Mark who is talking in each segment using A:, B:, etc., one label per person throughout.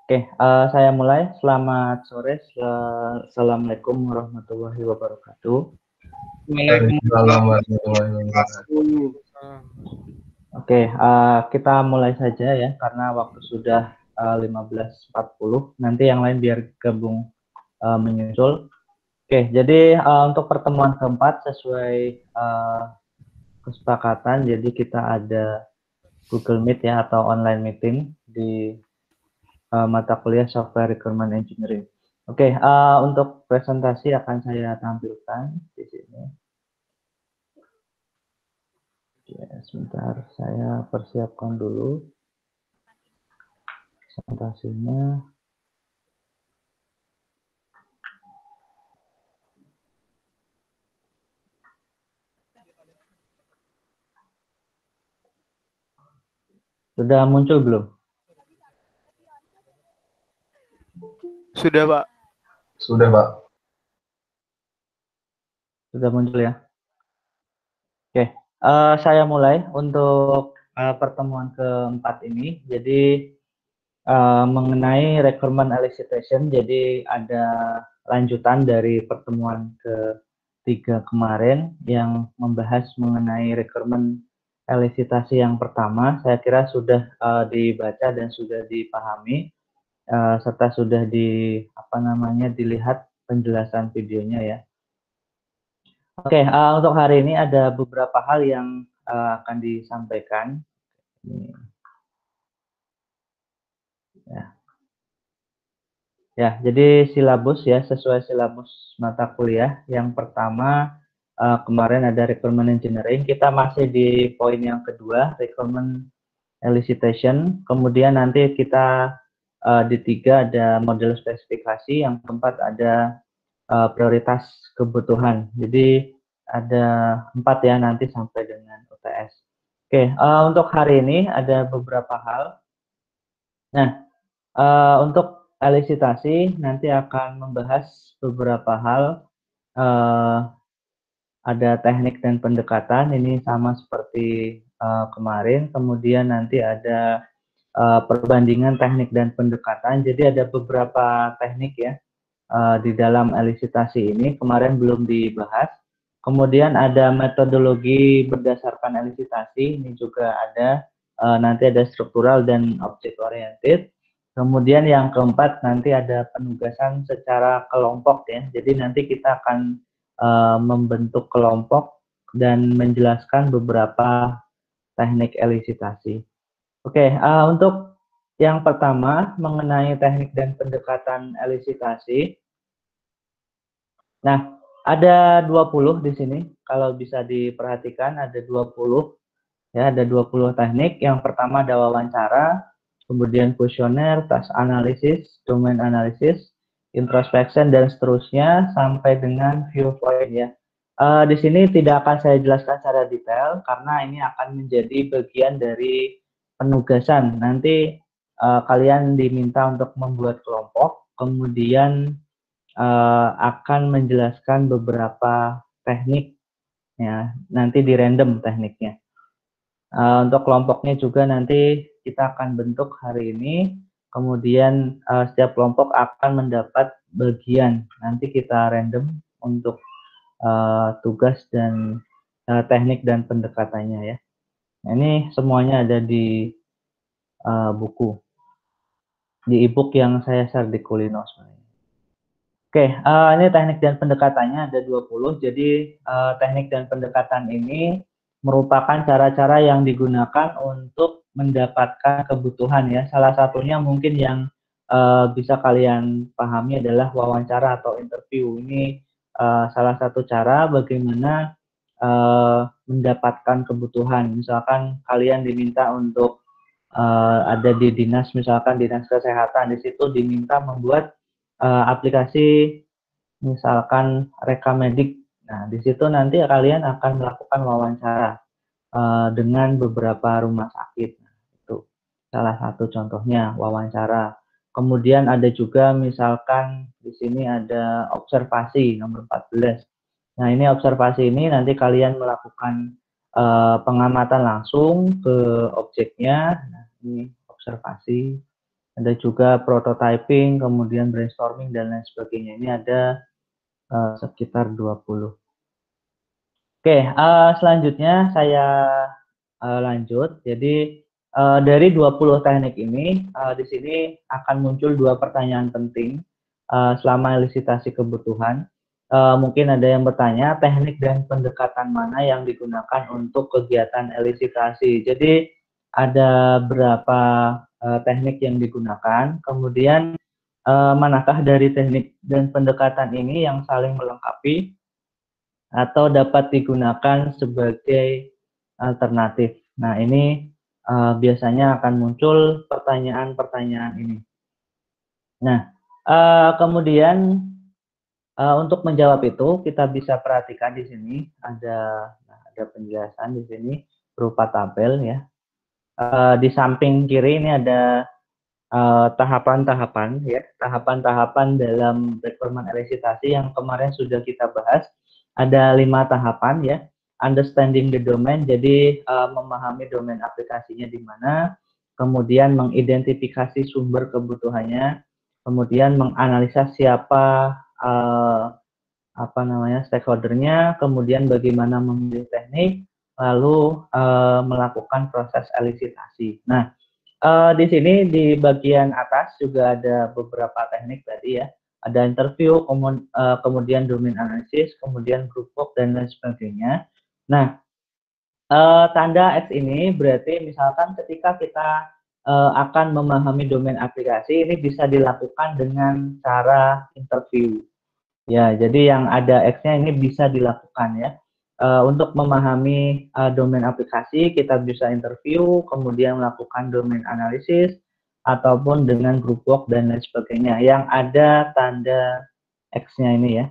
A: Oke, saya mulai. Selamat sore. Assalamualaikum warahmatullahi wabarakatuh.
B: Waalaikumsalam
C: Waalaikumsalam
B: warahmatullahi wabarakatuh.
C: warahmatullahi
A: Oke, kita mulai saja ya, karena waktu sudah 15.40. Nanti yang lain biar gabung menyusul. Oke, jadi untuk pertemuan keempat sesuai kesepakatan, jadi kita ada Google Meet ya atau online meeting di mata kuliah Software Requirement Engineering. Oke, untuk presentasi akan saya tampilkan di sini. Ya, sebentar, saya persiapkan dulu presentasinya. Sudah muncul belum?
C: Sudah, Pak.
B: Sudah, Pak.
A: Sudah muncul ya. Oke, saya mulai untuk pertemuan keempat ini. Jadi mengenai requirement elicitation, jadi ada lanjutan dari pertemuan ketiga kemarin yang membahas mengenai requirement elisitasi yang pertama. Saya kira sudah dibaca dan sudah dipahami serta sudah dilihat penjelasan videonya ya. Oke, untuk hari ini ada beberapa hal yang akan disampaikan. Ya, jadi silabus ya, sesuai silabus mata kuliah. Yang pertama, kemarin ada requirement engineering. Kita masih di poin yang kedua, requirement elicitation. Kemudian nanti kita di tiga ada model spesifikasi. Yang keempat ada prioritas kebutuhan. Jadi ada 4 ya nanti sampai dengan UTS. Oke, untuk hari ini ada beberapa hal. Nah, untuk elisitasi nanti akan membahas beberapa hal. Ada teknik dan pendekatan, ini sama seperti kemarin. Kemudian nanti ada perbandingan teknik dan pendekatan. Jadi ada beberapa teknik ya di dalam elisitasi ini. Kemarin belum dibahas. Kemudian ada metodologi berdasarkan elisitasi, ini juga ada. Nanti ada struktural dan object oriented. Kemudian yang keempat nanti ada penugasan secara kelompok ya. Jadi nanti kita akan membentuk kelompok dan menjelaskan beberapa teknik elisitasi. Oke, untuk yang pertama mengenai teknik dan pendekatan elisitasi. Nah, ada 20 di sini. Kalau bisa diperhatikan ada 20 ya, ada 20 teknik. Yang pertama ada wawancara, kemudian kuesioner, task analysis, domain analysis, introspection dan seterusnya sampai dengan viewpoint ya. Di sini tidak akan saya jelaskan secara detail karena ini akan menjadi bagian dari penugasan. Nanti kalian diminta untuk membuat kelompok, kemudian akan menjelaskan beberapa teknik ya, nanti di random tekniknya. Untuk kelompoknya juga nanti kita akan bentuk hari ini, kemudian setiap kelompok akan mendapat bagian, nanti kita random untuk tugas dan teknik dan pendekatannya ya. Nah, ini semuanya ada di buku, di e-book yang saya share di Kulino sebenarnya. Oke, ini teknik dan pendekatannya ada 20. Jadi teknik dan pendekatan ini merupakan cara-cara yang digunakan untuk mendapatkan kebutuhan ya. Salah satunya mungkin yang bisa kalian pahami adalah wawancara atau interview. Ini salah satu cara bagaimana mendapatkan kebutuhan. Misalkan kalian diminta untuk ada di dinas, misalkan dinas kesehatan, di situ diminta membuat aplikasi misalkan Rekamedik. Nah, di situ nanti kalian akan melakukan wawancara dengan beberapa rumah sakit. Nah, itu salah satu contohnya wawancara. Kemudian ada juga misalkan di sini ada observasi nomor 14. Nah, ini observasi ini nanti kalian melakukan pengamatan langsung ke objeknya. Nah, ini observasi. Ada juga prototyping, kemudian brainstorming dan lain sebagainya. Ini ada sekitar 20. Oke, selanjutnya saya lanjut. Jadi dari 20 teknik ini, di sini akan muncul 2 pertanyaan penting selama elisitasi kebutuhan. Mungkin ada yang bertanya, teknik dan pendekatan mana yang digunakan untuk kegiatan elisitasi. Jadi ada berapa teknik yang digunakan, kemudian manakah dari teknik dan pendekatan ini yang saling melengkapi atau dapat digunakan sebagai alternatif. Nah, ini biasanya akan muncul pertanyaan-pertanyaan ini. Nah, kemudian untuk menjawab itu kita bisa perhatikan di sini ada penjelasan di sini berupa tabel ya. Di samping kiri ini ada tahapan-tahapan ya, tahapan-tahapan dalam requirement elisitasi yang kemarin sudah kita bahas. Ada 5 tahapan ya. Understanding the domain, jadi memahami domain aplikasinya di mana, kemudian mengidentifikasi sumber kebutuhannya, kemudian menganalisa siapa stakeholdernya, kemudian bagaimana memilih teknik, lalu melakukan proses elisitasi. Nah, di sini di bagian atas juga ada beberapa teknik tadi ya. Ada interview, kemudian domain analysis, kemudian group work dan lain sebagainya. Nah, tanda X ini berarti misalkan ketika kita akan memahami domain aplikasi, ini bisa dilakukan dengan cara interview. Ya, jadi yang ada X-nya ini bisa dilakukan ya. Untuk memahami domain aplikasi, kita bisa interview, kemudian melakukan domain analisis, ataupun dengan group work dan lain sebagainya, yang ada tanda X-nya ini ya.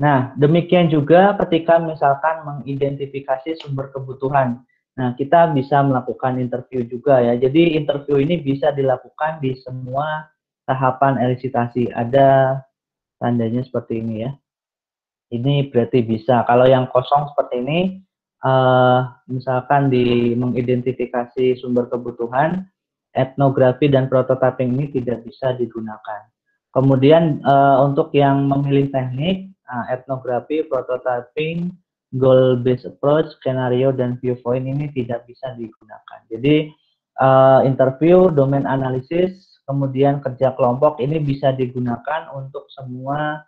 A: Nah, demikian juga ketika misalkan mengidentifikasi sumber kebutuhan. Nah, kita bisa melakukan interview juga ya. Jadi, interview ini bisa dilakukan di semua tahapan elisitasi. Ada tandanya seperti ini ya. Ini berarti bisa. Kalau yang kosong seperti ini, misalkan di mengidentifikasi sumber kebutuhan, etnografi dan prototyping ini tidak bisa digunakan. Kemudian untuk yang memilih teknik, etnografi, prototyping, goal based approach, skenario dan viewpoint ini tidak bisa digunakan. Jadi interview, domain analisis, kemudian kerja kelompok ini bisa digunakan untuk semua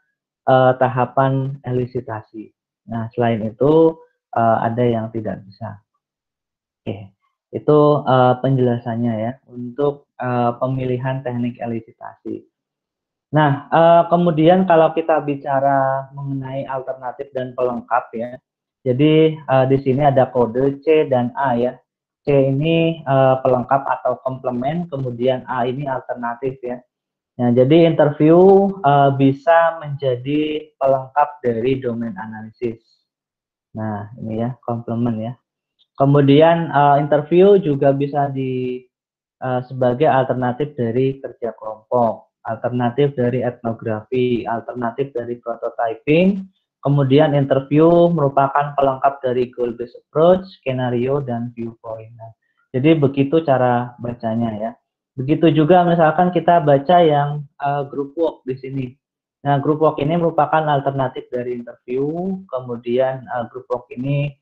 A: tahapan elisitasi. Nah, selain itu ada yang tidak bisa. Oke, itu penjelasannya ya untuk pemilihan teknik elisitasi. Nah, kemudian kalau kita bicara mengenai alternatif dan pelengkap ya, jadi di sini ada kode C dan A ya. C ini pelengkap atau komplement, kemudian A ini alternatif ya. Nah, jadi interview bisa menjadi pelengkap dari domain analisis. Nah, ini ya, komplement ya. Kemudian interview juga bisa sebagai alternatif dari kerja kelompok, alternatif dari etnografi, alternatif dari prototyping. Kemudian interview merupakan pelengkap dari goal based approach, skenario, dan viewpoint. Nah, jadi begitu cara bacanya ya. Begitu juga misalkan kita baca yang group work di sini. Nah, group work ini merupakan alternatif dari interview, kemudian group work ini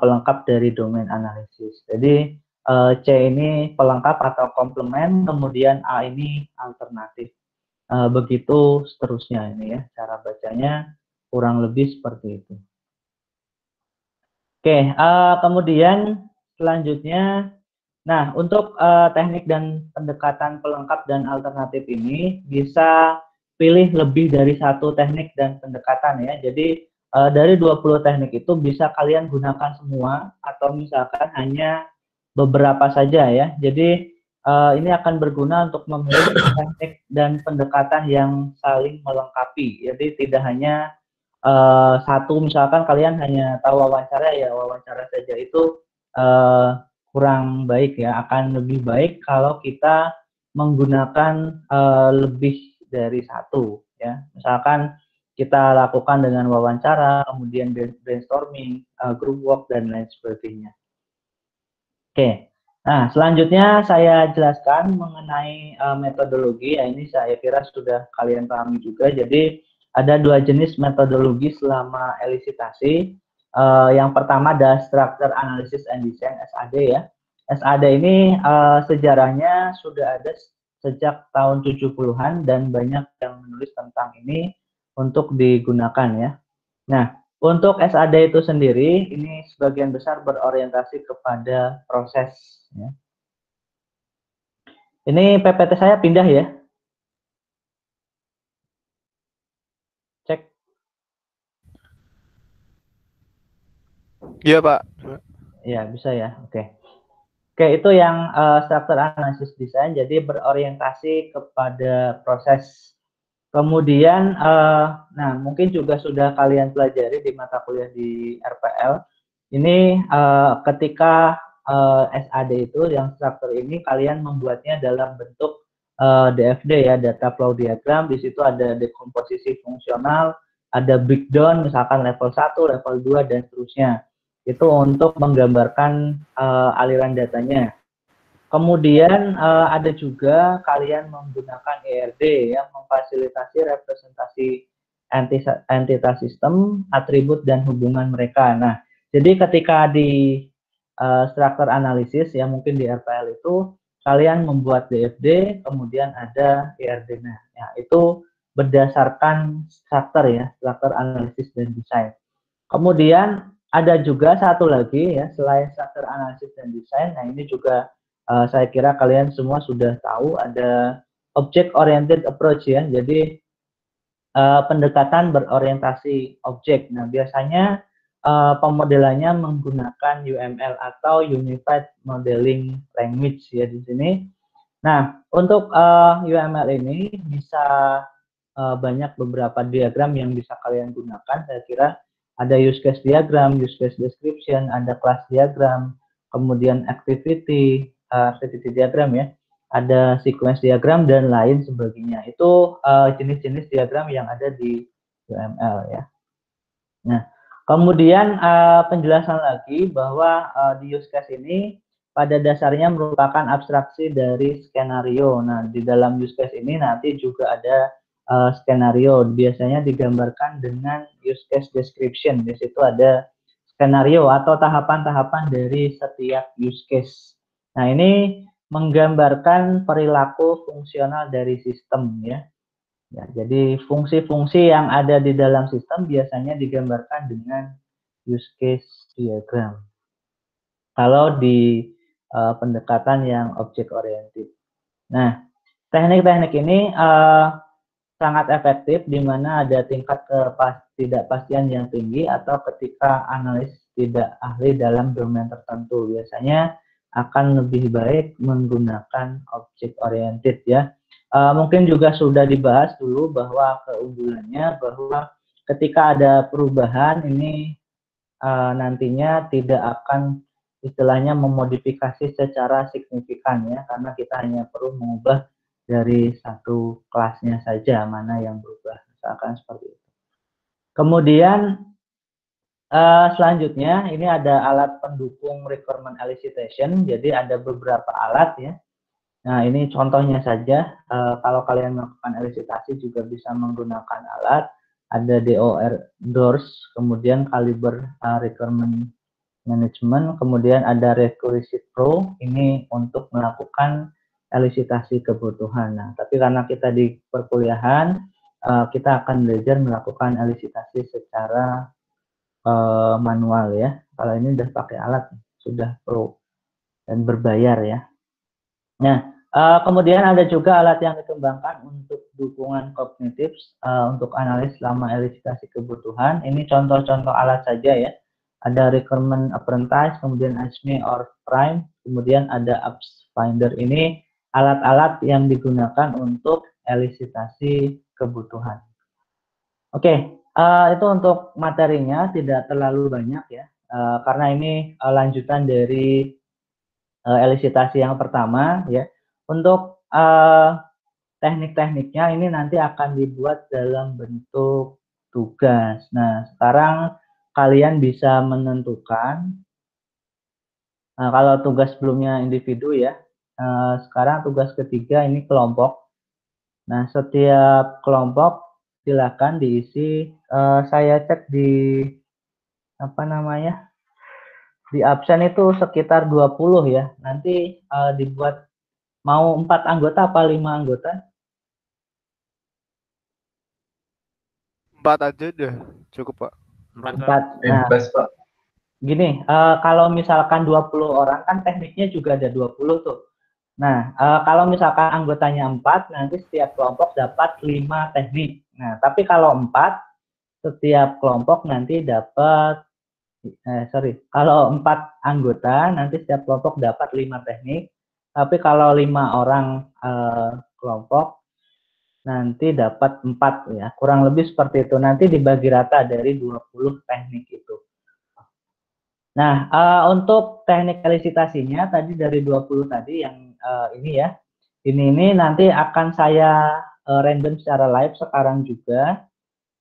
A: pelengkap dari domain analisis. Jadi C ini pelengkap atau komplement, kemudian A ini alternatif. Begitu seterusnya ini ya, cara bacanya kurang lebih seperti itu. Oke, kemudian selanjutnya, nah untuk teknik dan pendekatan pelengkap dan alternatif ini bisa pilih lebih dari satu teknik dan pendekatan ya. Jadi dari 20 teknik itu bisa kalian gunakan semua atau misalkan hanya beberapa saja ya. Jadi ini akan berguna untuk memilih teknik dan pendekatan yang saling melengkapi. Jadi tidak hanya satu, misalkan kalian hanya tahu wawancara ya wawancara saja, itu kurang baik ya. Akan lebih baik kalau kita menggunakan lebih dari satu ya. Misalkan kita lakukan dengan wawancara, kemudian brainstorming, group work dan lain sebagainya. Oke, Nah, selanjutnya saya jelaskan mengenai metodologi. Ya, ini saya kira sudah kalian pahami juga. Jadi ada dua jenis metodologi selama elisitasi. Yang pertama ada Structure Analysis and Design (SAD) ya. SAD ini sejarahnya sudah ada sejak tahun 70-an dan banyak yang menulis tentang ini untuk digunakan ya. Nah, untuk SAD itu sendiri, ini sebagian besar berorientasi kepada proses. Ya. Ini PPT saya pindah ya. Cek.
C: Iya, Pak.
A: Ya, bisa ya. Oke. Oke, itu yang structure analysis design. Jadi berorientasi kepada proses. Kemudian, nah mungkin juga sudah kalian pelajari di mata kuliah di RPL. Ini ketika SAD itu yang struktur ini kalian membuatnya dalam bentuk DFD ya, data flow diagram. Di situ ada dekomposisi fungsional, ada breakdown misalkan level 1, level 2 dan seterusnya. Itu untuk menggambarkan aliran datanya. Kemudian ada juga kalian menggunakan ERD yang memfasilitasi representasi entitas sistem, atribut dan hubungan mereka. Nah, jadi ketika di structure analysis yang mungkin di RPL itu kalian membuat DFD, kemudian ada ERD. Nah, ya, itu berdasarkan structure ya, structure analysis dan design. Kemudian ada juga satu lagi ya, selain structure analysis dan design. Nah, ini juga saya kira kalian semua sudah tahu ada object oriented approach ya. Jadi pendekatan berorientasi objek. Nah, biasanya pemodelannya menggunakan UML atau Unified Modeling Language ya di sini. Nah, untuk UML ini bisa banyak beberapa diagram yang bisa kalian gunakan. Saya kira ada use case diagram, use case description, ada class diagram, kemudian activity diagram ya, ada sequence diagram dan lain sebagainya. Itu jenis-jenis diagram yang ada di UML ya. Nah, kemudian penjelasan lagi bahwa di use case ini pada dasarnya merupakan abstraksi dari skenario. Nah, di dalam use case ini nanti juga ada skenario. Biasanya digambarkan dengan use case description. Di situ ada skenario atau tahapan-tahapan dari setiap use case. Nah, ini menggambarkan perilaku fungsional dari sistem ya. Ya, jadi fungsi-fungsi yang ada di dalam sistem biasanya digambarkan dengan use case diagram. Kalau di pendekatan yang object oriented. Nah, teknik-teknik ini sangat efektif di mana ada tingkat ketidakpastian yang tinggi atau ketika analis tidak ahli dalam domain tertentu. Biasanya akan lebih baik menggunakan object oriented ya. Mungkin juga sudah dibahas dulu bahwa keunggulannya bahwa ketika ada perubahan ini nantinya tidak akan istilahnya memodifikasi secara signifikan ya, karena kita hanya perlu mengubah dari satu kelasnya saja mana yang berubah, misalkan seperti itu. Kemudian selanjutnya ini ada alat pendukung requirement elicitation, jadi ada beberapa alat ya. Nah, ini contohnya saja. Kalau kalian melakukan elisitasi juga bisa menggunakan alat. Ada DOR, kemudian Caliber Requirement Management, kemudian ada Recursive Pro, ini untuk melakukan elisitasi kebutuhan. Nah, tapi karena kita di perkuliahan, kita akan belajar melakukan elisitasi secara manual ya. Kalau ini sudah pakai alat, sudah pro dan berbayar ya. Nah, kemudian ada juga alat yang dikembangkan untuk dukungan kognitif untuk analis selama elisitasi kebutuhan. Ini contoh-contoh alat saja ya. Ada Requirement Apprentice, kemudian ASME or Prime, kemudian ada Apps Finder. Ini alat-alat yang digunakan untuk elisitasi kebutuhan. Oke, itu untuk materinya tidak terlalu banyak ya, karena ini lanjutan dari elisitasi yang pertama ya. Untuk teknik-tekniknya ini nanti akan dibuat dalam bentuk tugas. Nah, sekarang kalian bisa menentukan Nah, kalau tugas sebelumnya individu ya, sekarang tugas ketiga ini kelompok. Nah, setiap kelompok silakan diisi. Saya cek di apa namanya, di absen itu sekitar 20 ya. Nanti dibuat mau 4 anggota apa 5 anggota?
C: 4 aja deh, cukup Pak.
A: 4.
B: Yang
A: Nah,
B: best, Pak.
A: gini, kalau misalkan 20 orang kan tekniknya juga ada 20 tuh. Nah, kalau misalkan anggotanya 4, nanti setiap kelompok dapat 5 teknik. Nah, tapi kalau 4, setiap kelompok nanti dapat, kalau 4 anggota, nanti setiap kelompok dapat 5 teknik. Tapi kalau 5 orang kelompok, nanti dapat 4 ya. Kurang lebih seperti itu. Nanti dibagi rata dari 20 teknik itu. Nah, untuk teknik elisitasinya tadi dari 20 tadi yang ini ya. Ini nanti akan saya random secara live sekarang juga.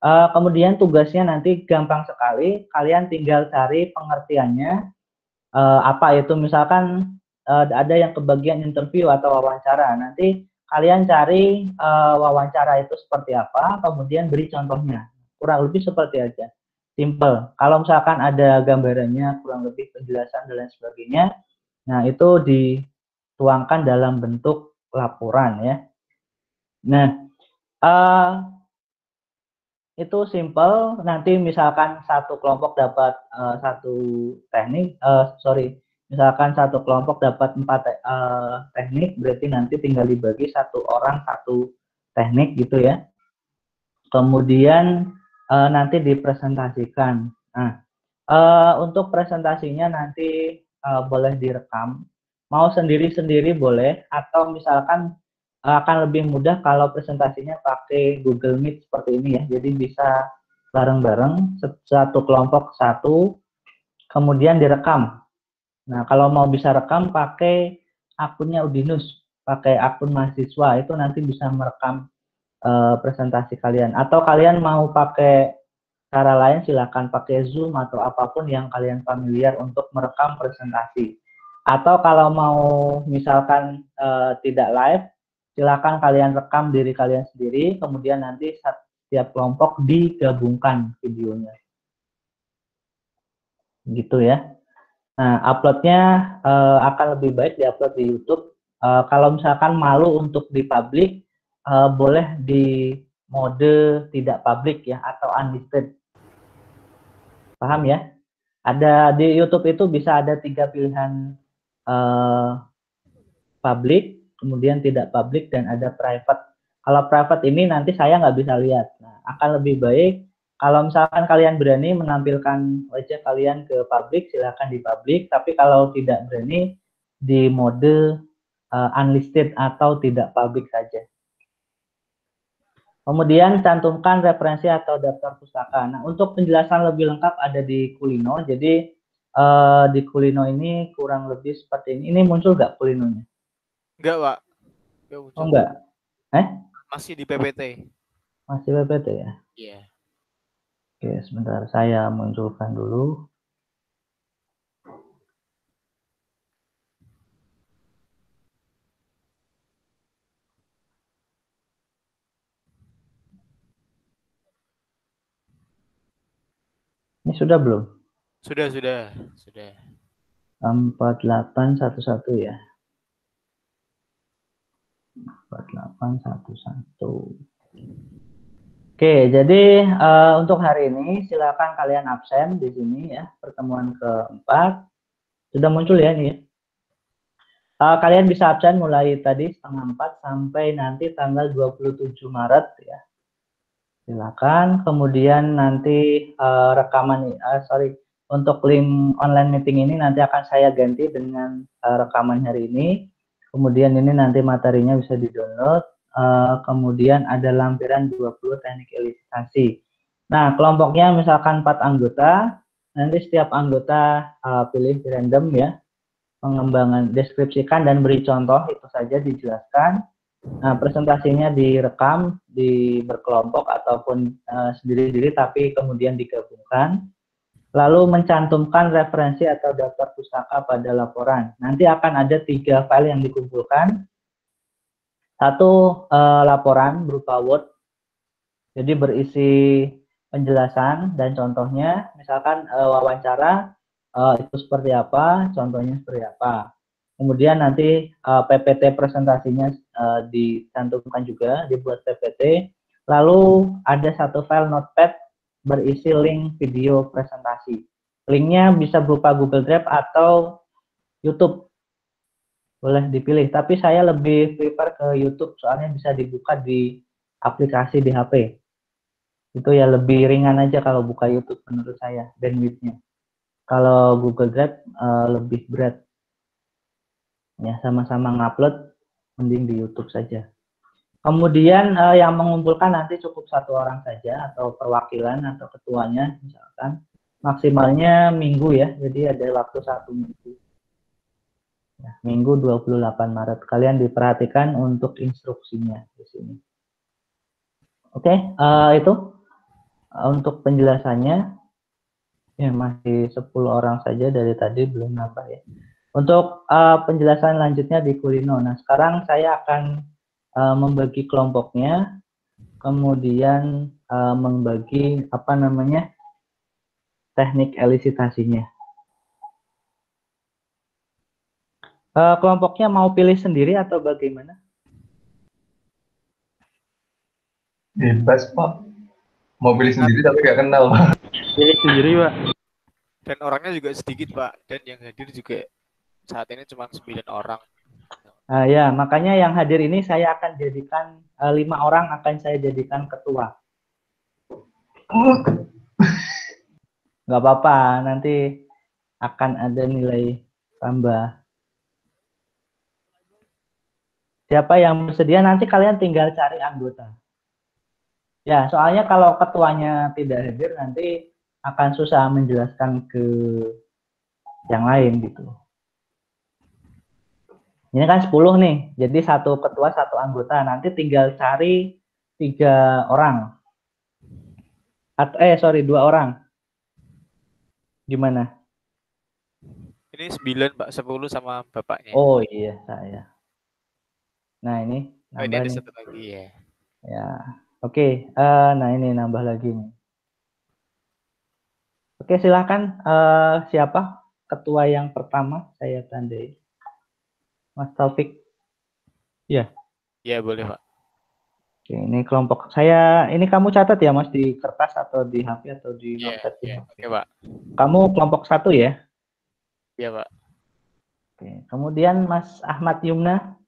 A: Kemudian tugasnya nanti gampang sekali. Kalian tinggal cari pengertiannya. Apa itu misalkan ada yang kebagian interview atau wawancara. Nanti kalian cari wawancara itu seperti apa, kemudian beri contohnya. Kurang lebih seperti aja. Simple. Kalau misalkan ada gambarannya, kurang lebih penjelasan dan lain sebagainya, nah itu dituangkan dalam bentuk laporan ya. Nah, itu simple. Nanti misalkan satu kelompok dapat satu teknik, misalkan satu kelompok dapat 4 teknik, berarti nanti tinggal dibagi satu orang satu teknik gitu ya. Kemudian nanti dipresentasikan. Nah, untuk presentasinya nanti boleh direkam, mau sendiri-sendiri boleh, atau misalkan akan lebih mudah kalau presentasinya pakai Google Meet seperti ini ya. Jadi bisa bareng-bareng, satu kelompok satu, kemudian direkam. Nah, kalau mau bisa rekam pakai akunnya Udinus, pakai akun mahasiswa, itu nanti bisa merekam presentasi kalian. Atau kalian mau pakai cara lain, silakan pakai Zoom atau apapun yang kalian familiar untuk merekam presentasi. Atau kalau mau misalkan tidak live, silakan kalian rekam diri kalian sendiri, kemudian nanti setiap kelompok digabungkan videonya. Gitu ya. Nah, uploadnya akan lebih baik diupload di YouTube. Kalau misalkan malu untuk dipublish, boleh di mode tidak publik ya, atau unlisted. Paham ya? Ada di YouTube itu bisa ada 3 pilihan, publik, kemudian tidak publik, dan ada private. Kalau private ini nanti saya nggak bisa lihat. Nah, akan lebih baik kalau misalkan kalian berani menampilkan wajah kalian ke publik, silakan di publik. Tapi kalau tidak berani, di mode unlisted atau tidak publik saja. Kemudian cantumkan referensi atau daftar pustaka. Nah, untuk penjelasan lebih lengkap ada di Kulino. Jadi di Kulino ini kurang lebih seperti ini. Ini muncul nggak Kulinonya?
C: Enggak, Pak. Enggak muncul.
A: Oh, enggak.
C: Masih di PPT.
A: Masih PPT ya?
C: Iya.
A: Oke, sebentar saya munculkan dulu. Ini sudah belum?
C: Sudah.
A: 4811 ya. 4811. Oke, jadi untuk hari ini silakan kalian absen di sini ya, pertemuan keempat. Sudah muncul ya ini ya. Kalian bisa absen mulai tadi 3:30 sampai nanti tanggal 27 Maret ya. Silakan. Kemudian nanti rekaman, untuk link online meeting ini nanti akan saya ganti dengan rekaman hari ini. Kemudian ini nanti materinya bisa di-download. Kemudian ada lampiran 20 teknik elisitasi. Nah, kelompoknya misalkan 4 anggota, nanti setiap anggota pilih random ya, pengembangan, deskripsikan dan beri contoh, itu saja dijelaskan. Nah, presentasinya direkam di berkelompok ataupun sendiri-sendiri, tapi kemudian digabungkan. lalu mencantumkan referensi atau daftar pustaka pada laporan. Nanti akan ada 3 file yang dikumpulkan. Satu laporan berupa Word, jadi berisi penjelasan dan contohnya, misalkan wawancara itu seperti apa, contohnya seperti apa. Kemudian nanti PPT presentasinya dicantumkan juga, dibuat PPT. Lalu ada satu file notepad berisi link video presentasi. Linknya bisa berupa Google Drive atau YouTube. Boleh dipilih, tapi saya lebih prefer ke YouTube soalnya bisa dibuka di aplikasi di HP. Itu ya lebih ringan aja kalau buka YouTube menurut saya, bandwidth-nya. Kalau Google Drive lebih berat. Ya, sama-sama ngupload, mending di YouTube saja. Kemudian yang mengumpulkan nanti cukup 1 orang saja atau perwakilan atau ketuanya misalkan. Maksimalnya minggu ya, jadi ada waktu 1 minggu. Ya, minggu 28 Maret. Kalian diperhatikan untuk instruksinya di sini. Oke, itu untuk penjelasannya. Ya, masih 10 orang saja dari tadi, belum nambah ya. Untuk penjelasan lanjutnya di Kulino. Nah, sekarang saya akan membagi kelompoknya, kemudian membagi teknik elisitasinya. Kelompoknya mau pilih sendiri atau bagaimana?
B: Bebas, Pak. Mau pilih sendiri tapi nggak kenal, Pak.
D: Pilih sendiri, Pak.
C: Dan orangnya juga sedikit, Pak. Dan yang hadir juga saat ini cuma 9 orang.
A: Ya, makanya yang hadir ini saya akan jadikan 5 orang akan saya jadikan ketua. Nggak apa-apa, nanti akan ada nilai tambah. Siapa yang bersedia nanti kalian tinggal cari anggota. Ya, soalnya kalau ketuanya tidak hadir nanti akan susah menjelaskan ke yang lain gitu. Ini kan 10 nih, jadi 1 ketua 1 anggota. Nanti tinggal cari 3 orang. 2 orang. Gimana?
C: Ini 9, Pak. 10 sama bapaknya.
A: Oh iya, saya. Nah, ini
C: ini
A: nambah
C: ada
A: nih.
C: 1 lagi ya.
A: Ya, oke. Nah ini nambah lagi nih. Oke, silakan. Siapa ketua yang pertama? Saya tandai. Mas Taufik. Ya.
C: Ya, boleh, Pak.
A: Oke, ini kelompok saya. Ini kamu catat ya, Mas, di kertas atau di HP atau di notepad?
C: Oke, Pak.
A: Kamu kelompok 1 ya?
C: Iya, Pak.
A: Oke. Kemudian Mas Ahmad Yumna.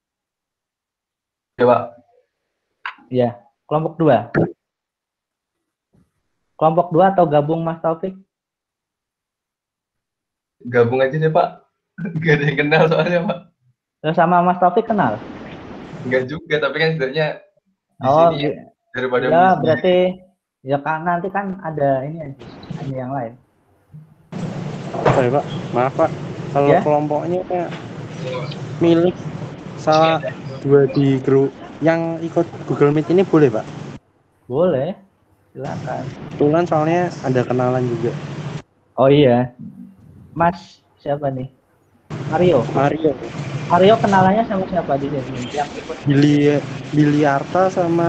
B: Ya, Pak.
A: Ya. Kelompok 2. Kelompok 2 atau gabung Mas Taufik?
B: Gabung aja deh, Pak. Gak ada yang kenal soalnya, Pak.
A: Terus sama Mas Taufik kenal?
B: Enggak juga, tapi kan setidaknya di
A: Oh,
B: sini daripada
A: ya
B: milih
A: berarti ya kan nanti kan ada ini aja, ada yang lain.
D: Sorry, Pak. Maaf, Pak. Kalau
A: Ya?
D: kelompoknya milik salah 2 di grup yang ikut Google Meet ini boleh, Pak?
A: Boleh. Silakan.
D: Kebetulan soalnya ada kenalan juga.
A: Oh iya. Mas siapa nih? Mario. Mario kenalannya sama siapa di sini? Yang ikut
D: Billy Arta sama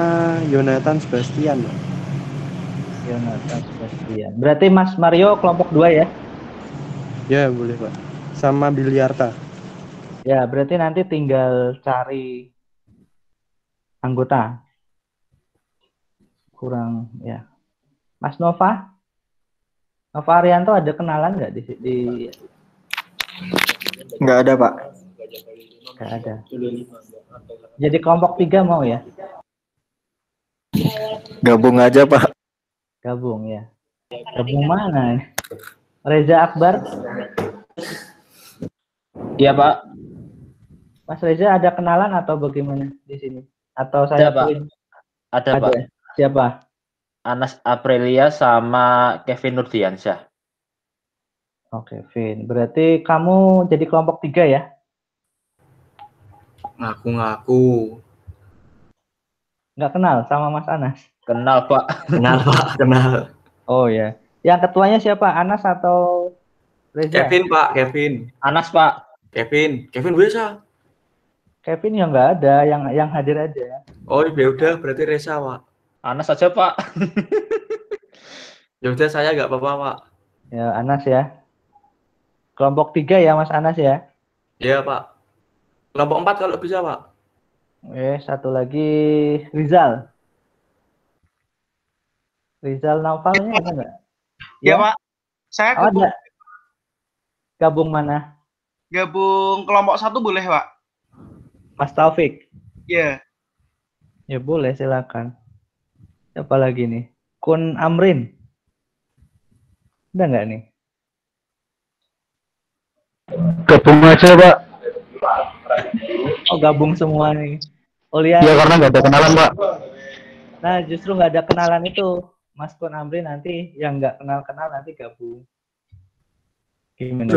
D: Yonatan Sebastian.
A: Yonatan Sebastian. Berarti Mas Mario kelompok 2 ya?
D: Ya, boleh, Pak. Sama Billy Arta.
A: Ya, berarti nanti tinggal cari anggota. Kurang ya. Mas Nova? Nova Arianto ada kenalan nggak di
E: Nggak ada, Pak.
A: Nggak ada. Jadi kelompok 3 mau ya?
E: Gabung aja, Pak.
A: Gabung ya. Gabung mana? Reza Akbar?
F: Iya, Pak.
A: Mas Reza ada kenalan atau bagaimana di sini? Atau saya
F: Ada, Pak.
A: pilih?
F: Ada, Pak.
A: Siapa?
F: Anas Aprilia sama Kevin Nurdiansyah.
A: Oke, Vin. Berarti kamu jadi kelompok 3 ya?
E: Ngaku-ngaku.
A: Nggak kenal sama Mas Anas?
F: Kenal, Pak.
E: Kenal, Pak. Kenal.
A: Oh ya. Yang ketuanya siapa? Anas atau Reza?
E: Kevin Pak, Kevin.
F: Anas, Pak.
E: Kevin bisa.
A: Kevin yang nggak ada, yang hadir aja.
E: Oh ya udah, berarti Reza Pak.
F: Anas aja, Pak.
E: Ya udah saya nggak apa-apa Pak.
A: Ya, Anas ya. Kelompok 3 ya, Mas Anas ya.
E: Iya Pak. Kelompok 4 kalau bisa Pak.
A: Satu lagi Rizal. Rizal Naufalnya ada nggak?
G: Ya, Pak. Saya
A: Oh, ada. Gabung mana?
G: gabung kelompok 1 boleh, Pak?
A: Mas Taufik.
G: Ya.
A: Ya boleh, silakan. Siapa lagi nih? Kun Amrin. Ada nggak nih?
H: Gabung aja Pak.
A: Oh, gabung semua nih. Oh, lihat.
H: Ya karena nggak ada kenalan Pak.
A: Nah, justru nggak ada kenalan itu. Mas Kun Amrin nanti yang nggak kenal-kenal nanti gabung. Gimana?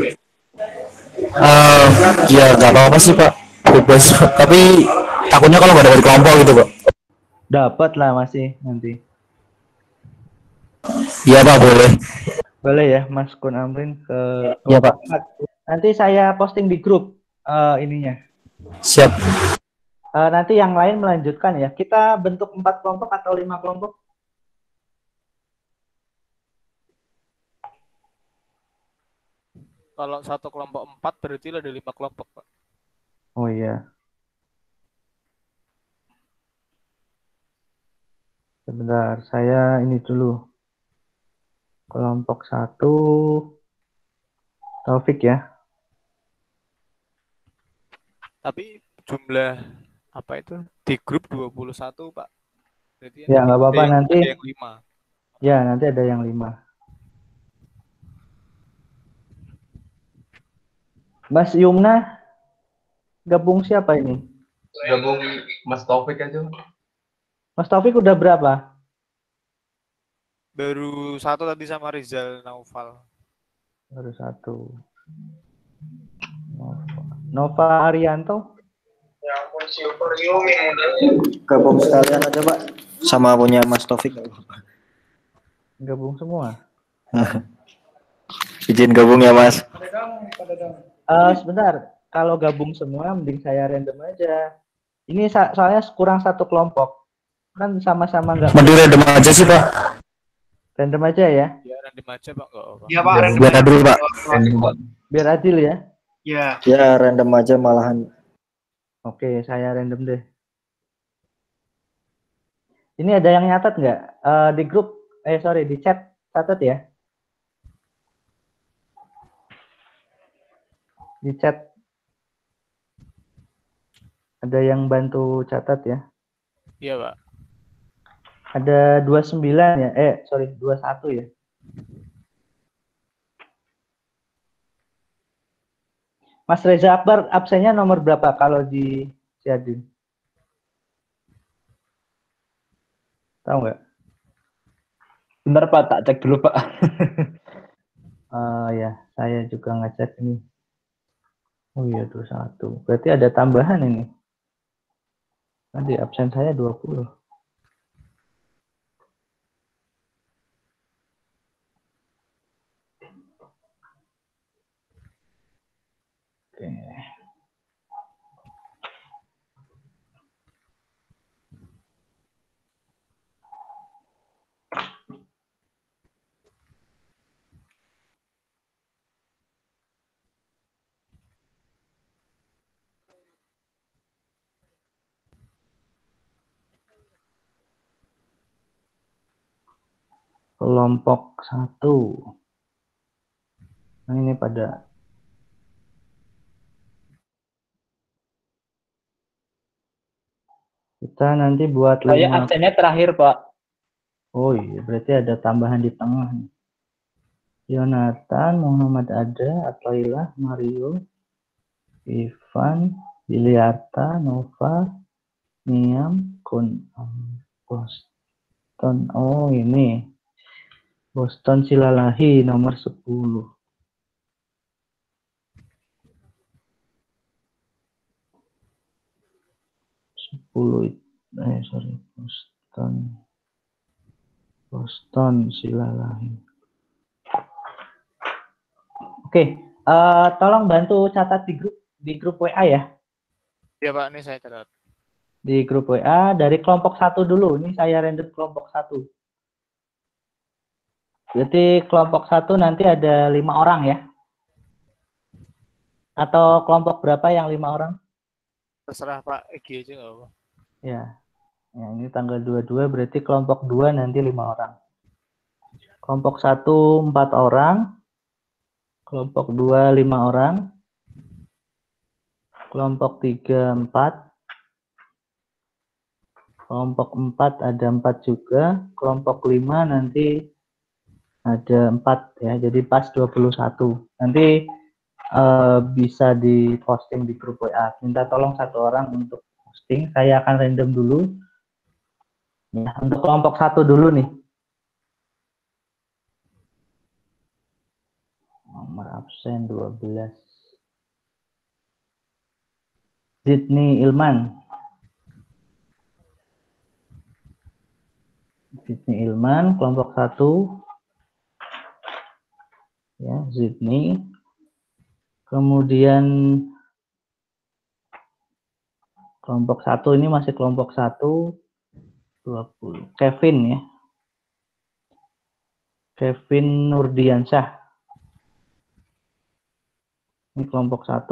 H: Ya nggak apa-apa sih Pak. Bebas. Tapi takutnya kalau nggak dapat kelompok gitu Pak.
A: Dapat lah masih nanti.
H: Iya Pak boleh.
A: Boleh ya, Mas Kun Amrin ke
H: Iya Pak.
A: Nanti saya posting di grup ininya.
H: Siap.
A: Nanti yang lain melanjutkan ya. Kita bentuk 4 kelompok atau 5 kelompok?
C: Kalau satu kelompok 4 berarti ada 5 kelompok, Pak.
A: Oh iya. Sebentar, saya ini dulu. Kelompok 1 Taufik ya.
C: Tapi jumlah apa itu di grup 21, Pak. Berarti
A: Ya, nggak apa-apa nanti.
C: ada yang 5.
A: Ya, nanti ada yang 5. Mas Yumna gabung siapa ini?
B: Gabung Mas Taufik aja.
A: Mas Taufik udah berapa?
C: Baru 1 tadi sama Rizal Naufal.
A: Baru 1. Nova Arianto.
E: Gabung sekalian aja Pak. Sama punya Mas Taufik.
A: Gabung semua.
E: Izin gabung ya Mas.
A: Sebentar, kalau gabung semua mending saya random aja. Ini soalnya kurang 1 kelompok. Kan sama-sama nggak.
H: Mending random aja sih Pak.
A: Random aja ya.
C: Ya random aja, Pak, enggak apa-apa.
G: Iya, Pak. Random.
H: Biar adil Pak.
A: Biar adil ya.
G: Ya.
E: Ya random aja malahan.
A: Oke, saya random deh. Ini ada yang nyatet nggak? Di grup, sorry, di chat catat ya. Di chat ada yang bantu catat ya.
C: Iya, Pak.
A: Ada 29 ya. Sorry, 21 ya. Mas Reza Akbar absennya nomor berapa kalau di Siadin? Tahu nggak?
F: Bener, Pak. Tak cek dulu, Pak.
A: Ya, saya juga ngecek ini. Oh iya, 21. Berarti ada tambahan ini. Tadi absen saya 20. Oke. Kelompok 1. Nah, ini pada kita nanti buat
F: Saya
A: 5.
F: absennya terakhir, Pak.
A: Oh iya, berarti ada tambahan di tengah. Yonatan, Muhammad Ada, Atlaila, Mario, Ivan, Biliarta, Nova, Niam, Kun, Boston. Oh ini. Boston Silalahi nomor 10. Sorry, Boston Silalahi. Oke, tolong bantu catat di grup WA ya.
C: Iya Pak, ini saya catat.
A: Di grup WA dari kelompok 1 dulu. Ini saya random kelompok 1. Jadi kelompok 1 nanti ada 5 orang ya. Atau kelompok berapa yang 5 orang?
C: Terserah Pak, EG aja nggak apa.
A: Ya. Ya, ini tanggal 22 berarti kelompok 2 nanti 5 orang. Kelompok 1 4 orang. Kelompok 2 5 orang. Kelompok 3 4. Kelompok 4 ada 4 juga. Kelompok 5 nanti ada 4 ya. Jadi pas 21. Nanti bisa di posting di grup WA. Minta tolong 1 orang untuk posting. Saya akan random dulu. Ya, untuk kelompok 1 dulu nih. Nomor absen 12. Zidni Ilman. Zidni Ilman, kelompok 1. Ya, Zidni. Kemudian kelompok 1 ini masih kelompok 1. 20. Kevin ya. Kevin Nurdiansyah. Ini kelompok 1.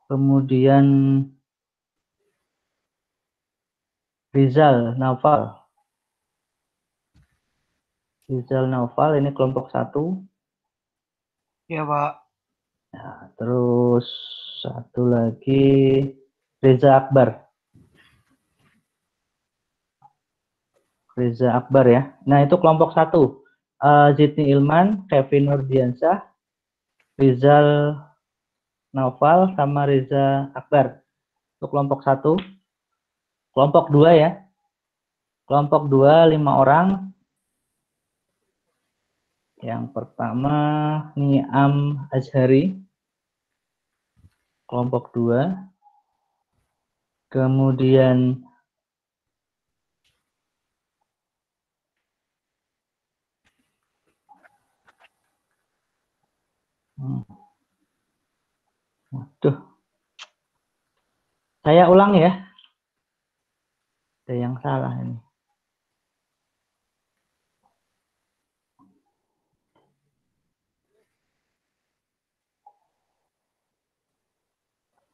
A: Kemudian Rizal Naufal. Rizal Naufal ini kelompok 1.
G: Iya, Pak.
A: Nah, terus satu lagi Reza Akbar. Reza Akbar ya. Nah, itu kelompok 1. Zidni Ilman, Kevin Nurdiansyah, Rizal Naufal, sama Reza Akbar. Itu kelompok 1. Kelompok 2 ya. Kelompok 2 5 orang. Yang pertama Niam Azhari. Kelompok 2. Kemudian waduh. Saya ulang ya. Ada yang salah ini.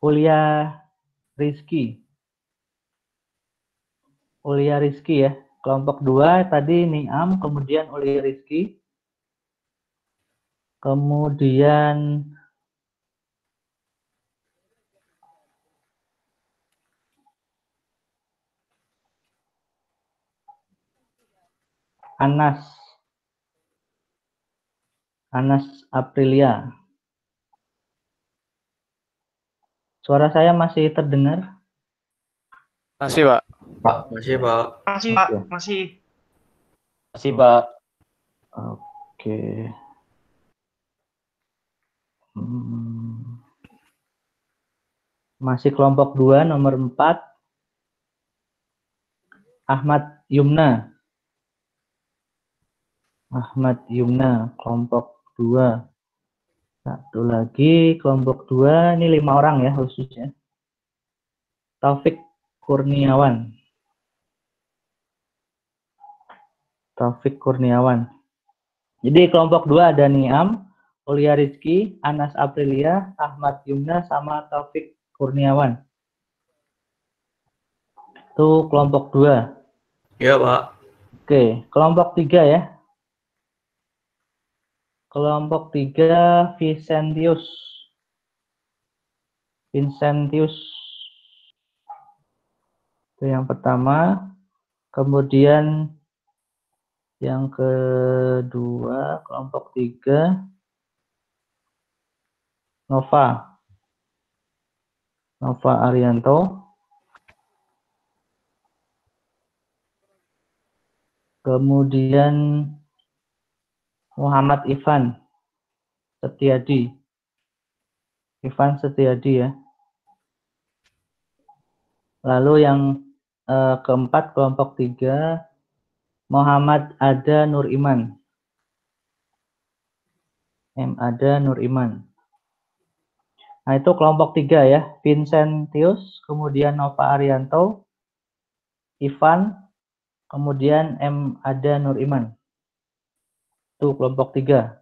A: Ulia Rizky. Ulia Rizky ya. Kelompok 2 tadi Niam, kemudian Ulia Rizky. Kemudian Anas Aprilia. Suara saya masih terdengar?
C: Masih Pak.
B: Pak, masih Pak.
G: Masih, Pak.
A: Oke.
G: Masih.
F: Masih Pak.
A: Oke. Masih kelompok 2 nomor 4. Ahmad Yumna. Ahmad Yumna, kelompok 2. Satu lagi, kelompok 2, ini 5 orang ya khususnya. Taufik Kurniawan. Taufik Kurniawan. Jadi kelompok 2 ada Niam, Ulia Rizky, Anas Aprilia, Ahmad Yumna, sama Taufik Kurniawan. Itu kelompok 2.
B: Iya Pak.
A: Oke, kelompok 3 ya. Kelompok 3 Vicentius. Itu yang pertama. Kemudian yang kedua, kelompok 3 Nova Arianto. Kemudian Muhammad Ivan Setiadi. Ya. Lalu yang keempat, kelompok 3 Muhammad Ada Nur Iman. M. Ada Nur Iman. Nah, itu kelompok 3 ya. Vincentius, kemudian Nova Arianto, Ivan, kemudian M. Ada Nur Iman. Itu kelompok 3.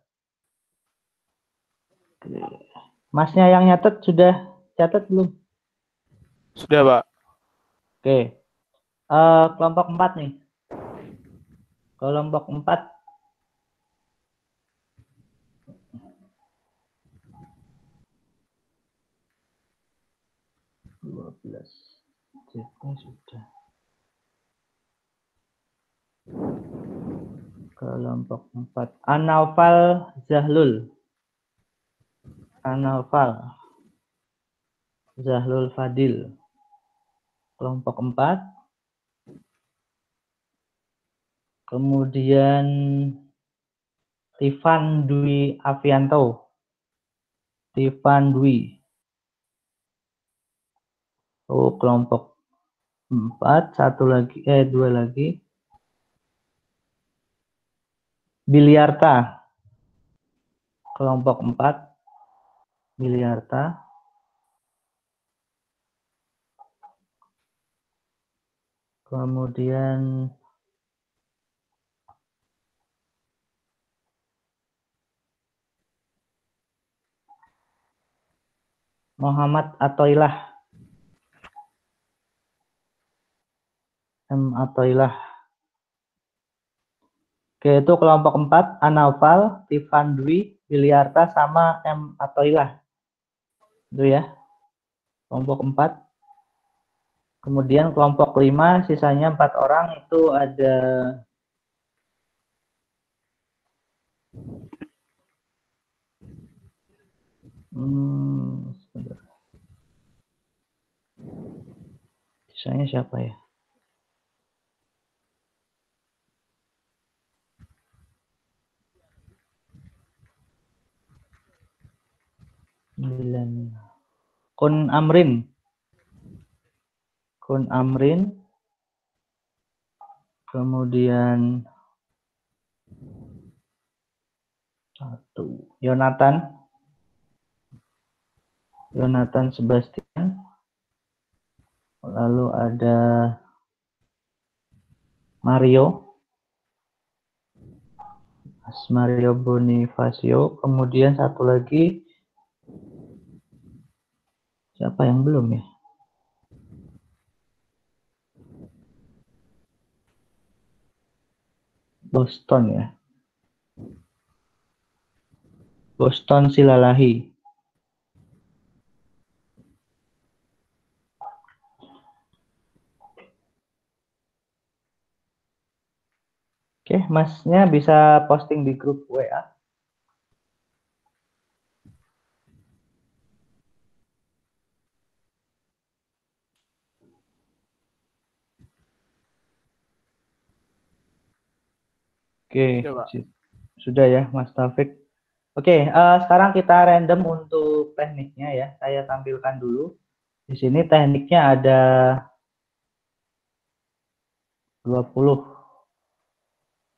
A: Masnya yang nyatet sudah catat belum?
C: Sudah, Pak.
A: Oke. Kelompok 4 nih. Kelompok 4. Sudah. Kelompok 4. Anaufal Zahlul. Anaufal Zahlul Fadil. Kelompok 4. Kemudian Tivan Dwi Avianto. Tivan Dwi. Oh, kelompok 4. Dua lagi. Biliarta. Kelompok 4. Biliarta. Kemudian Muhammad Atoilah. M. Atoilah. Oke, itu kelompok 4. Anaufal, Tivan Dwi, Biliarta, sama M. Atoilah. Itu ya. Kelompok 4. Kemudian kelompok 5, sisanya 4 orang, itu ada sebentar. Sisanya siapa ya? Kun Amrin. Kun Amrin. Kemudian 1. Yonatan. Yonatan Sebastian. Lalu ada Mario. Mario Bonifacio. Kemudian 1 lagi. Siapa yang belum ya? Boston ya. Boston Silalahi. Oke, masnya bisa posting di grup WA. Oke,
C: Sudah, Pak.
A: sudah ya Mas Taufik. Oke, sekarang kita random untuk tekniknya ya. Saya tampilkan dulu. Di sini tekniknya ada 20.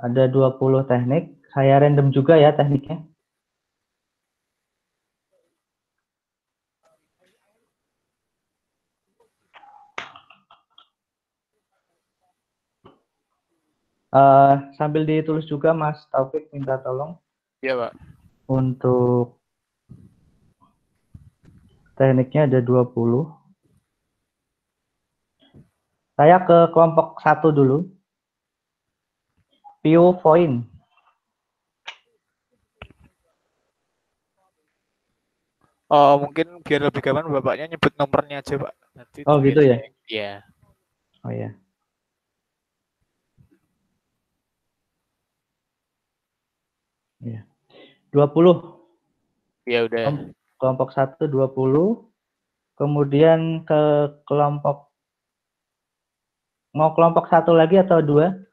A: Ada 20 teknik. Saya random juga ya tekniknya. Sambil ditulis juga Mas Taufik, minta tolong.
C: Iya, Pak.
A: Untuk tekniknya ada 20. Saya ke kelompok 1 dulu. View point.
C: Oh, mungkin biar lebih gampang Bapaknya nyebut nomornya aja, Pak. Nanti
A: Oh, gitu ya?
C: Iya.
A: Oh ya. Ya. 20.
C: Iya, udah.
A: Kelompok 1 20. Kemudian ke kelompok, mau kelompok 1 lagi atau 2?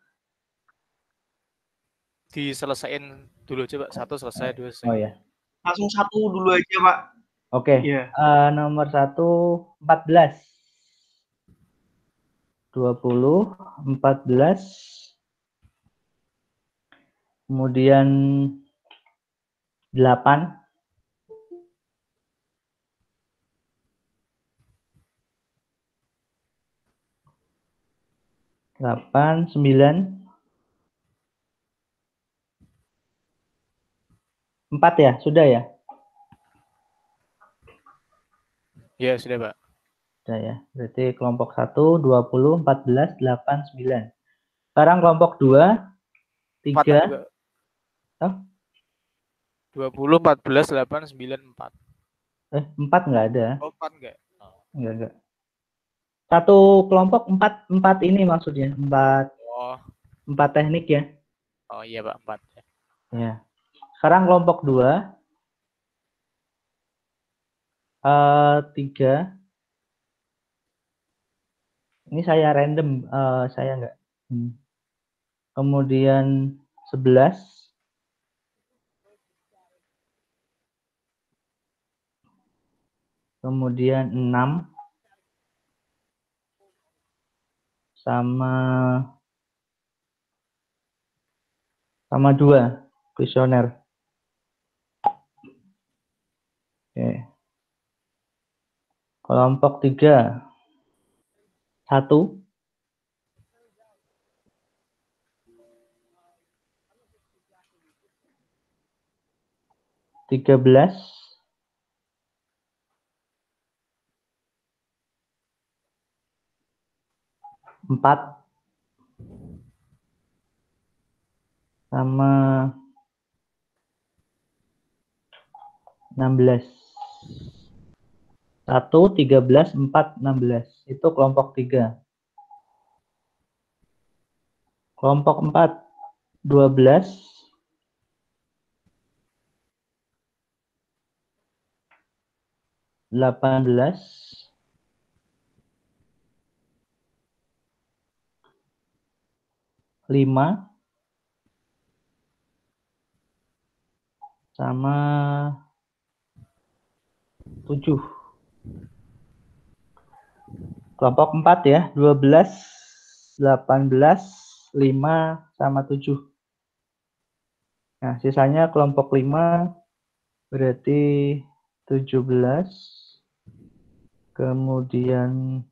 C: Diselesain dulu aja, Pak. 1 selesai, 2 selesai.
A: Oh ya.
G: Langsung 1 dulu aja, Pak.
A: Oke.
G: Iya.
A: Nomor 1 14. 20 14. Kemudian 8, 8, 9, 4 ya, sudah ya?
C: Ya, sudah, Pak.
A: Sudah ya. Berarti kelompok 1, 20, 14, 8, 9. Sekarang kelompok 2,
C: 4 tadi,
A: 3,
C: Pak.
A: Oh.
C: 20, 14, 8, 9, 4.
A: 4 nggak ada.
C: Oh, 4 enggak? Oh.
A: Enggak. Satu kelompok 4 ini maksudnya. 4 teknik ya.
C: Oh iya, Pak, 4.
A: Ya. Sekarang kelompok 2, 3. Ini saya random, saya enggak. Kemudian 11. Kemudian 6. Sama 2 kuesioner. Oke. Kelompok 3, 1. 13. 4. Sama 16. 1, 13, 4, 16. Itu kelompok 3. Kelompok 4, 12. 18. 5. Sama 7. Kelompok 4 ya, 12, 18, 5, sama 7. Nah, sisanya kelompok 5 berarti 17. Kemudian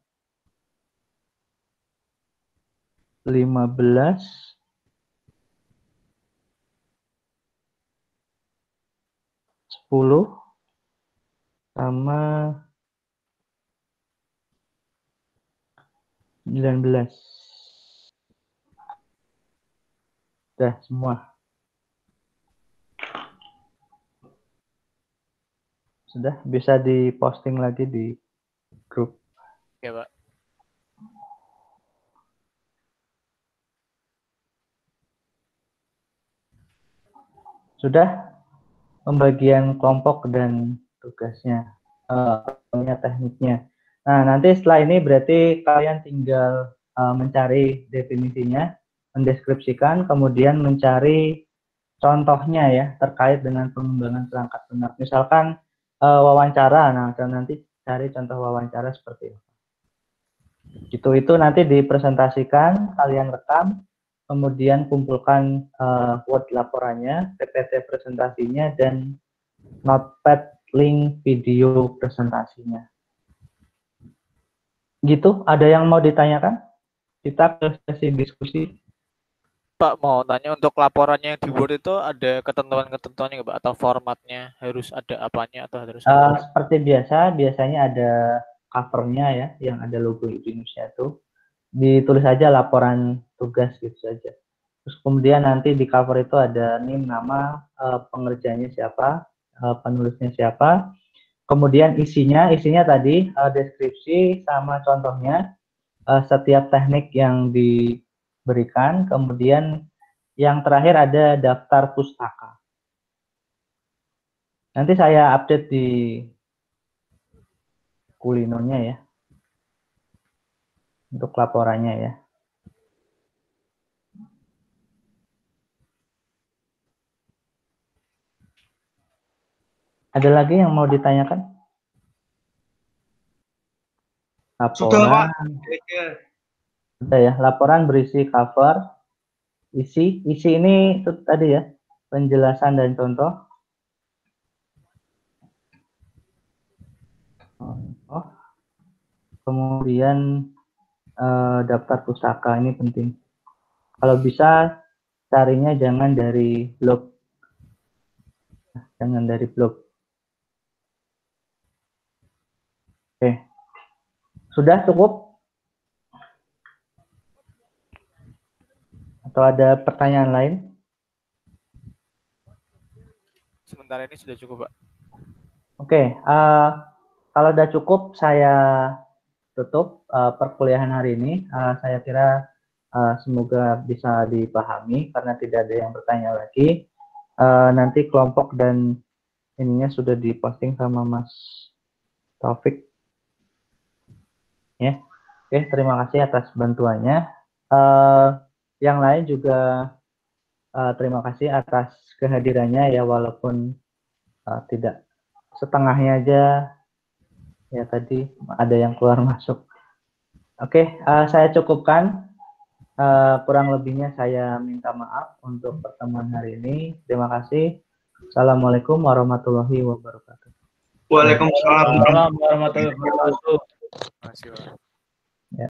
A: 15. 10. Sama 19. Sudah semua. Sudah bisa diposting lagi di grup.
C: Ya, Pak.
A: Sudah pembagian kelompok dan tugasnya, tekniknya. Nah, nanti setelah ini berarti kalian tinggal mencari definisinya, mendeskripsikan, kemudian mencari contohnya ya terkait dengan pengembangan perangkat lunak. Misalkan wawancara, nah nanti cari contoh wawancara seperti itu. Itu nanti dipresentasikan, kalian rekam, kemudian kumpulkan Word laporannya, PPT presentasinya, dan Notepad link video presentasinya. Gitu, ada yang mau ditanyakan? Kita ke sesi diskusi.
C: Pak, mau tanya untuk laporannya yang di Word itu ada ketentuan-ketentuannya nggak, Pak? Atau formatnya harus ada apanya atau harus ada?
A: Seperti biasa, biasanya ada covernya ya, yang ada logo Indonesia itu. Ditulis saja laporan tugas gitu saja. Terus kemudian nanti di cover itu ada nama, pengerjanya siapa, penulisnya siapa. Kemudian isinya tadi deskripsi sama contohnya, setiap teknik yang diberikan. Kemudian yang terakhir ada daftar pustaka. Nanti saya update di Kulinonya ya, untuk laporannya ya. Ada lagi yang mau ditanyakan?
G: Sudah, Pak.
A: Laporan. Sudah ya, laporan berisi cover, isi ini itu tadi ya, penjelasan dan contoh. Kemudian daftar pustaka ini penting. Kalau bisa carinya jangan dari blog. Jangan dari blog. Oke. Sudah cukup? Atau ada pertanyaan lain?
C: Sementara ini sudah cukup, Pak.
A: Oke, kalau udah cukup saya tutup perkuliahan hari ini. Saya kira semoga bisa dipahami karena tidak ada yang bertanya lagi. Nanti kelompok dan ininya sudah diposting sama Mas Taufik. Ya, oke, terima kasih atas bantuannya. Yang lain juga terima kasih atas kehadirannya ya, walaupun tidak setengahnya aja ya, tadi ada yang keluar masuk. Oke, saya cukupkan. Kurang lebihnya saya minta maaf untuk pertemuan hari ini. Terima kasih. Assalamualaikum warahmatullahi wabarakatuh.
G: Waalaikumsalam.
F: Waalaikumsalam warahmatullahi wabarakatuh.
C: Terima kasih, Pak.